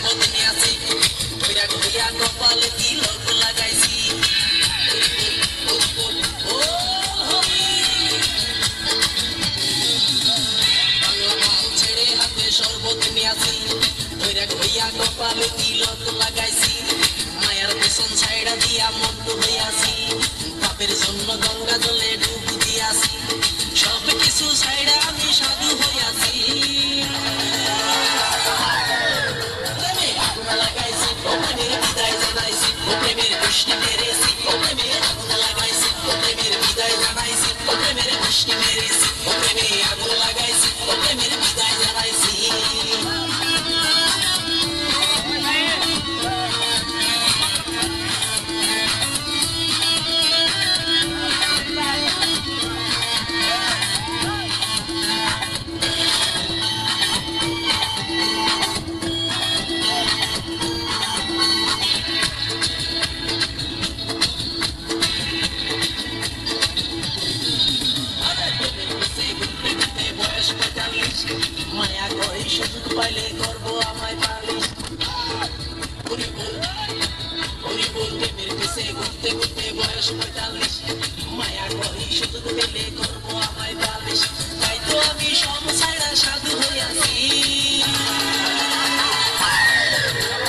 শপথ নিয়াছি কইরা কইরা কপালে তিলক লাগাইছি ও হরি বাংলা মাল ছেড়ে হাতে শরবত নিয়াছি কইরা কইরা কপালে তিলক লাগাইছি মায়ার পেছন ছাইড়া দিয়া মন্টু হইয়াছি বাপের জন্য গঙ্গা জলে ডুব দিয়াছি সব কিছু ছাইড়া আমি সাধু হইয়াছি প্রেমে আগুন লাগাইছি প্রেমের বিদায় জানাইছি প্রেমের বৃষ্টি মেরেছি প্রেমে আগুন লাগাইছি প্রেমের বিদায় জানাইছি প্রেমের বৃষ্টি মেরেছি প্রেমে আগুন লাগাইছি প্রেমের বিদায় জানাইছি মায়া কই সুযোগ পাইলে করবো আমায় পালিশ হরি বল প্রেমের পিছে ঘুরতে ঘুরতে বয়স 45 মায়া কই সুযোগ পেলে করবো আমায় পালিশ তাই তো আমি সব ছাইড়া সাধু হইয়াছি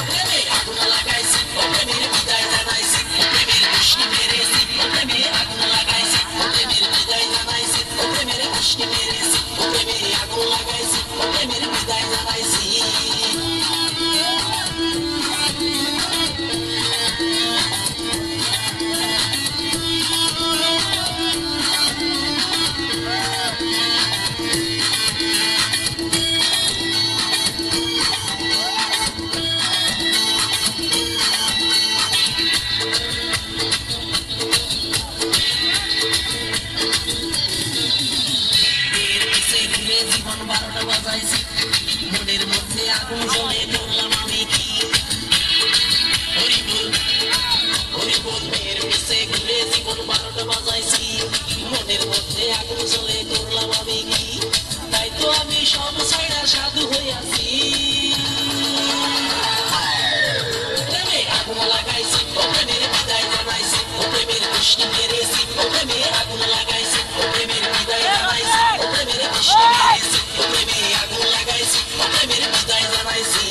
প্রেমে আগুন লাগাইছি প্রেমের বিদায় জানাইছি প্রেমের বৃষ্টি মেরেছি প্রেমে আগুন লাগাইছি প্রেমের বিদায় জানাইছি প্রেমের বৃষ্টি মেরেছি প্রেমে আগুন লাগাইছি প্রেমের বিদায় জানাইছি জীবন 12টা বাজাইছি মনের মধ্যে আগুন জ্বলে করলাম আমি কি হরি বল মেয়ের পিছে ঘুরে জীবন 12টা বাজাইছি মনের মধ্যে আগুন জ্বলে করলাম আমি কি তাই তো আমি সব ছাইড়া সাধু হইয়াছি প্রেমে আগুন লাগাইছি প্রেমের বিদায় জানাইছি প্রেমের বৃষ্টি মেরেছি প্রেমে আগুন লাগাইছি প্রেমের বিদায় জানাইছি প্রেমের বৃষ্টি মেরেছি প্রেমে আগুন লাগাইছি প্রেমের বিদায় জানাইছি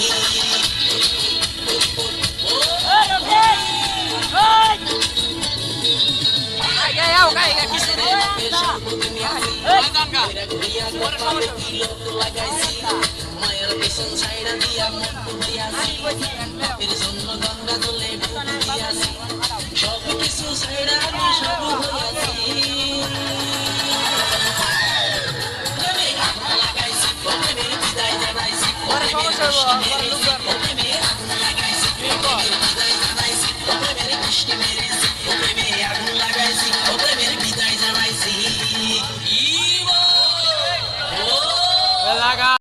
মায়ের পেছন ছাইড়া দিয়া মন্টু হইয়াছি বাপের জন্য গঙ্গা জলে ডুব দিয়াছি সব কিছু ছাইড়া আমি সাধু হইয়াছি প্রেমে আগুন লাগাইছি প্রেমের বিদায় জানাইছি প্রেমের বৃষ্টি মেরেছি